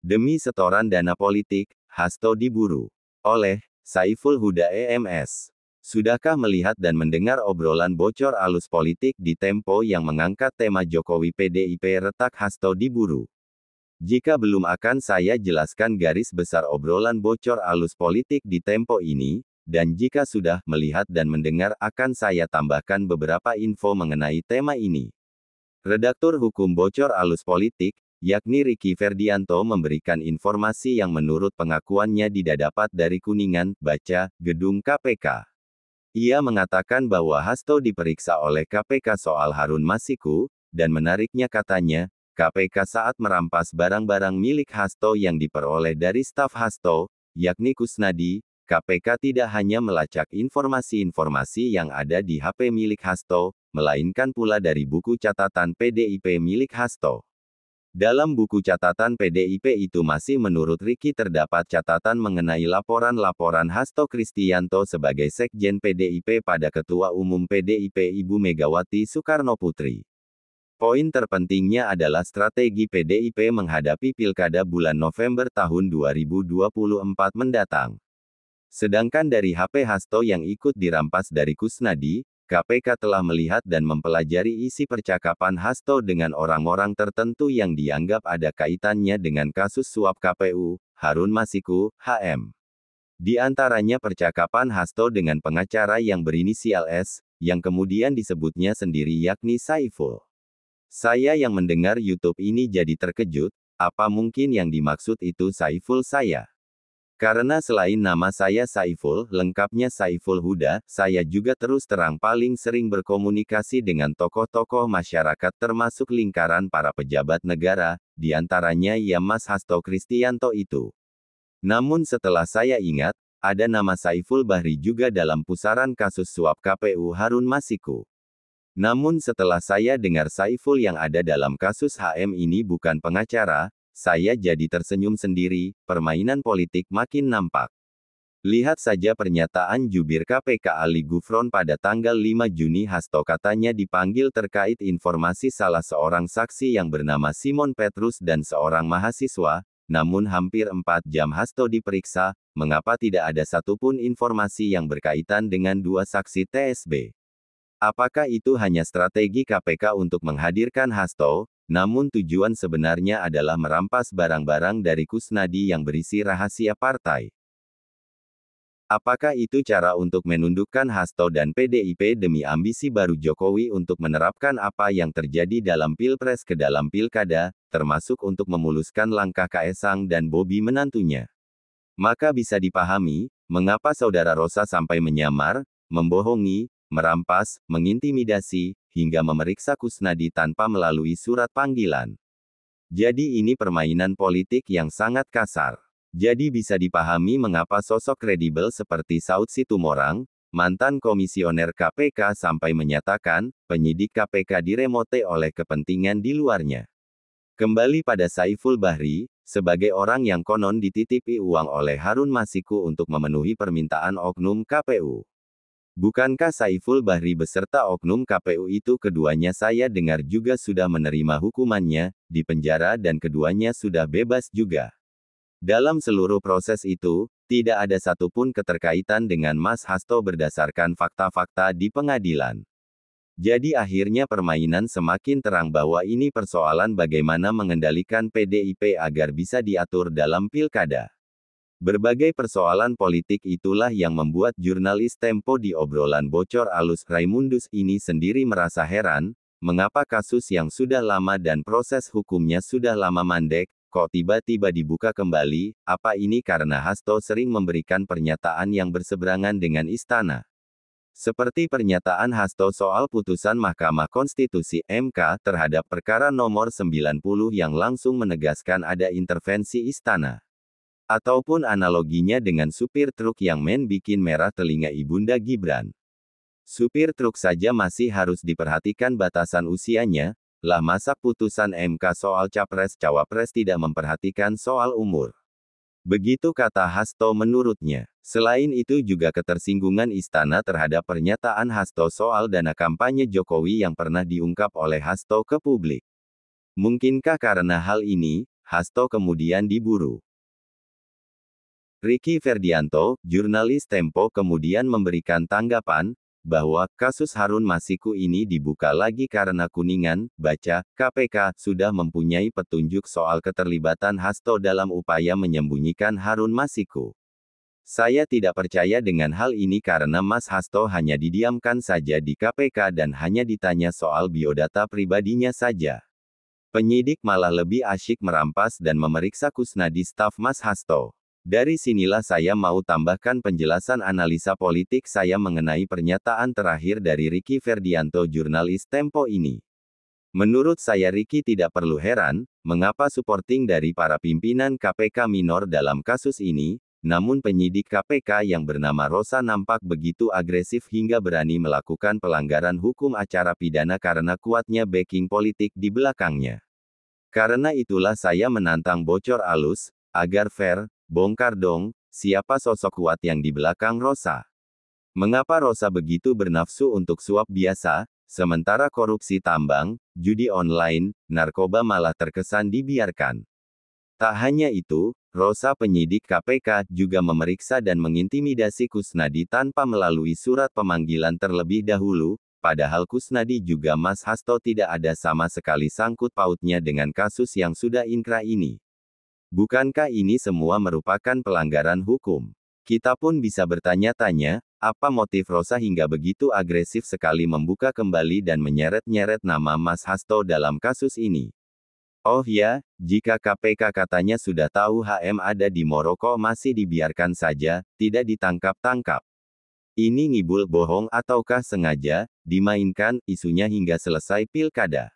Demi setoran dana politik, Hasto diburu. Oleh Saiful Huda EMS. Sudahkah melihat dan mendengar obrolan bocor alus politik di Tempo yang mengangkat tema Jokowi PDIP retak Hasto diburu? Jika belum, akan saya jelaskan garis besar obrolan bocor alus politik di Tempo ini, dan jika sudah melihat dan mendengar, akan saya tambahkan beberapa info mengenai tema ini. Redaktur Hukum Bocor Alus Politik, yakni Ricky Ferdianto, memberikan informasi yang menurut pengakuannya tidak dapat dari Kuningan, baca, Gedung KPK. Ia mengatakan bahwa Hasto diperiksa oleh KPK soal Harun Masiku, dan menariknya katanya, KPK saat merampas barang-barang milik Hasto yang diperoleh dari staf Hasto, yakni Kusnadi, KPK tidak hanya melacak informasi-informasi yang ada di HP milik Hasto, melainkan pula dari buku catatan PDIP milik Hasto. Dalam buku catatan PDIP itu masih menurut Ricky terdapat catatan mengenai laporan-laporan Hasto Kristianto sebagai Sekjen PDIP pada Ketua Umum PDIP Ibu Megawati Soekarnoputri. Poin terpentingnya adalah strategi PDIP menghadapi Pilkada bulan November tahun 2024 mendatang. Sedangkan dari HP Hasto yang ikut dirampas dari Kusnadi, KPK telah melihat dan mempelajari isi percakapan Hasto dengan orang-orang tertentu yang dianggap ada kaitannya dengan kasus suap KPU, Harun Masiku, HM. Di antaranya percakapan Hasto dengan pengacara yang berinisial S, yang kemudian disebutnya sendiri yakni Saiful. Saya yang mendengar YouTube ini jadi terkejut, apa mungkin yang dimaksud itu Saiful saya? Karena selain nama saya Saiful, lengkapnya Saiful Huda, saya juga terus terang paling sering berkomunikasi dengan tokoh-tokoh masyarakat termasuk lingkaran para pejabat negara, diantaranya ya Mas Hasto Kristianto itu. Namun setelah saya ingat, ada nama Saiful Bahri juga dalam pusaran kasus suap KPU Harun Masiku. Namun setelah saya dengar Saiful yang ada dalam kasus HM ini bukan pengacara, saya jadi tersenyum sendiri, permainan politik makin nampak. Lihat saja pernyataan jubir KPK Ali Gufron pada tanggal 5 Juni. Hasto katanya dipanggil terkait informasi salah seorang saksi yang bernama Simon Petrus dan seorang mahasiswa, namun hampir 4 jam Hasto diperiksa, mengapa tidak ada satupun informasi yang berkaitan dengan dua saksi TSB? Apakah itu hanya strategi KPK untuk menghadirkan Hasto? Namun tujuan sebenarnya adalah merampas barang-barang dari Kusnadi yang berisi rahasia partai. Apakah itu cara untuk menundukkan Hasto dan PDIP demi ambisi baru Jokowi untuk menerapkan apa yang terjadi dalam Pilpres ke dalam Pilkada, termasuk untuk memuluskan langkah Kaesang dan Bobi menantunya? Maka bisa dipahami, mengapa Saudara Rosa sampai menyamar, membohongi, merampas, mengintimidasi, hingga memeriksa Kusnadi tanpa melalui surat panggilan. Jadi ini permainan politik yang sangat kasar. Jadi bisa dipahami mengapa sosok kredibel seperti Saud Situmorang, mantan komisioner KPK sampai menyatakan, penyidik KPK diremote oleh kepentingan di luarnya. Kembali pada Saiful Bahri, sebagai orang yang konon dititipi uang oleh Harun Masiku untuk memenuhi permintaan oknum KPU. Bukankah Saiful Bahri beserta oknum KPU itu keduanya saya dengar juga sudah menerima hukumannya, di penjara dan keduanya sudah bebas juga. Dalam seluruh proses itu, tidak ada satupun keterkaitan dengan Mas Hasto berdasarkan fakta-fakta di pengadilan. Jadi akhirnya permainan semakin terang bahwa ini persoalan bagaimana mengendalikan PDIP agar bisa diatur dalam pilkada. Berbagai persoalan politik itulah yang membuat jurnalis Tempo di obrolan bocor alus Raimundus ini sendiri merasa heran, mengapa kasus yang sudah lama dan proses hukumnya sudah lama mandek, kok tiba-tiba dibuka kembali. Apa ini karena Hasto sering memberikan pernyataan yang berseberangan dengan istana? Seperti pernyataan Hasto soal putusan Mahkamah Konstitusi (MK) terhadap perkara nomor 90 yang langsung menegaskan ada intervensi istana. Ataupun analoginya dengan supir truk yang main bikin merah telinga Ibunda Gibran. Supir truk saja masih harus diperhatikan batasan usianya, lah masa putusan MK soal Capres-Cawapres tidak memperhatikan soal umur. Begitu kata Hasto menurutnya. Selain itu juga ketersinggungan istana terhadap pernyataan Hasto soal dana kampanye Jokowi yang pernah diungkap oleh Hasto ke publik. Mungkinkah karena hal ini, Hasto kemudian diburu. Ricky Ferdianto, jurnalis Tempo kemudian memberikan tanggapan, bahwa kasus Harun Masiku ini dibuka lagi karena Kuningan, baca, KPK, sudah mempunyai petunjuk soal keterlibatan Hasto dalam upaya menyembunyikan Harun Masiku. Saya tidak percaya dengan hal ini karena Mas Hasto hanya didiamkan saja di KPK dan hanya ditanya soal biodata pribadinya saja. Penyidik malah lebih asyik merampas dan memeriksa Kusnadi staf Mas Hasto. Dari sinilah saya mau tambahkan penjelasan analisa politik saya mengenai pernyataan terakhir dari Ricky Ferdianto jurnalis Tempo ini. Menurut saya Ricky tidak perlu heran, mengapa supporting dari para pimpinan KPK minor dalam kasus ini, namun penyidik KPK yang bernama Rosa nampak begitu agresif hingga berani melakukan pelanggaran hukum acara pidana karena kuatnya backing politik di belakangnya. Karena itulah saya menantang bocor alus, agar fair, bongkar dong, siapa sosok kuat yang di belakang Rosa. Mengapa Rosa begitu bernafsu untuk suap biasa, sementara korupsi tambang, judi online, narkoba malah terkesan dibiarkan. Tak hanya itu, Rosa penyidik KPK juga memeriksa dan mengintimidasi Kusnadi tanpa melalui surat pemanggilan terlebih dahulu, padahal Kusnadi juga Mas Hasto tidak ada sama sekali sangkut pautnya dengan kasus yang sudah inkrah ini. Bukankah ini semua merupakan pelanggaran hukum? Kita pun bisa bertanya-tanya, apa motif Rosa hingga begitu agresif sekali membuka kembali dan menyeret-nyeret nama Mas Hasto dalam kasus ini? Oh ya, jika KPK katanya sudah tahu HM ada di Maroko masih dibiarkan saja, tidak ditangkap-tangkap. Ini ngibul bohong ataukah sengaja dimainkan isunya hingga selesai pilkada?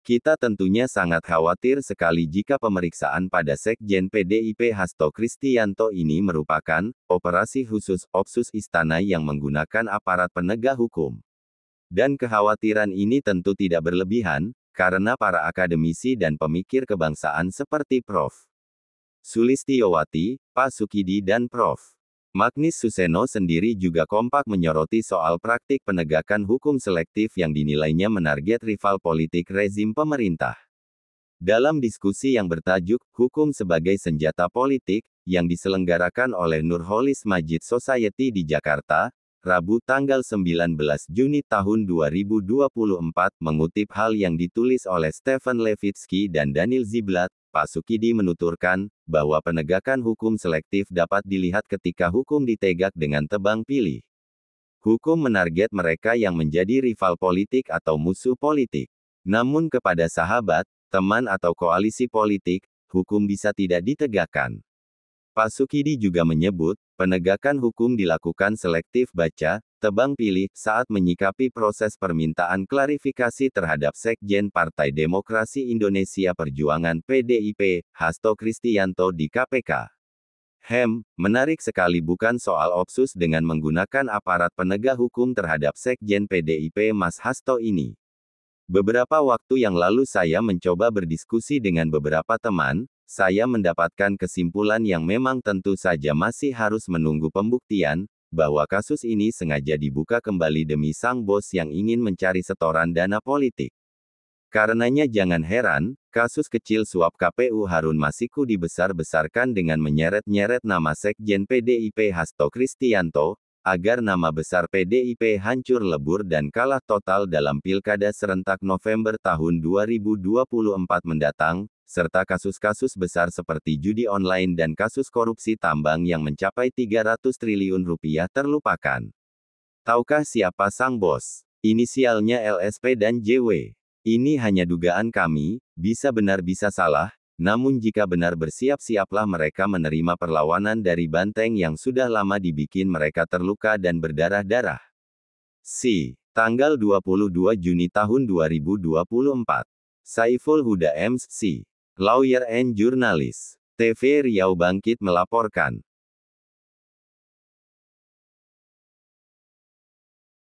Kita tentunya sangat khawatir sekali jika pemeriksaan pada Sekjen PDIP Hasto Kristianto ini merupakan operasi khusus Opsus Istana yang menggunakan aparat penegak hukum. Dan kekhawatiran ini tentu tidak berlebihan, karena para akademisi dan pemikir kebangsaan seperti Prof. Sulistiyowati, Pak Sukidi dan Prof. Magnis Suseno sendiri juga kompak menyoroti soal praktik penegakan hukum selektif yang dinilainya menarget rival politik rezim pemerintah. Dalam diskusi yang bertajuk "Hukum sebagai Senjata Politik" yang diselenggarakan oleh Nurholis Majid Society di Jakarta, Rabu tanggal 19 Juni tahun 2024, mengutip hal yang ditulis oleh Stephen Levitsky dan Daniel Ziblatt, Pak Sukidi menuturkan, bahwa penegakan hukum selektif dapat dilihat ketika hukum ditegak dengan tebang pilih. Hukum menarget mereka yang menjadi rival politik atau musuh politik. Namun kepada sahabat, teman atau koalisi politik, hukum bisa tidak ditegakkan. Pak Sukidi juga menyebut, penegakan hukum dilakukan selektif baca, tebang pilih, saat menyikapi proses permintaan klarifikasi terhadap Sekjen Partai Demokrasi Indonesia Perjuangan PDIP, Hasto Kristianto di KPK. Menarik sekali bukan soal Opsus dengan menggunakan aparat penegak hukum terhadap Sekjen PDIP Mas Hasto ini. Beberapa waktu yang lalu saya mencoba berdiskusi dengan beberapa teman, saya mendapatkan kesimpulan yang memang tentu saja masih harus menunggu pembuktian, bahwa kasus ini sengaja dibuka kembali demi sang bos yang ingin mencari setoran dana politik. Karenanya jangan heran, kasus kecil suap KPU Harun Masiku dibesar-besarkan dengan menyeret-nyeret nama Sekjen PDIP Hasto Kristianto, agar nama besar PDIP hancur lebur dan kalah total dalam Pilkada serentak November tahun 2024 mendatang, serta kasus-kasus besar seperti judi online dan kasus korupsi tambang yang mencapai 300 triliun rupiah terlupakan. Tahukah siapa sang bos? Inisialnya LSP dan JW. Ini hanya dugaan kami, bisa benar bisa salah, namun jika benar bersiap-siaplah mereka menerima perlawanan dari banteng yang sudah lama dibikin mereka terluka dan berdarah-darah. Tanggal 22 Juni tahun 2024. Saiful Huda MC. Lawyer and Journalist. TV Riau Bangkit melaporkan.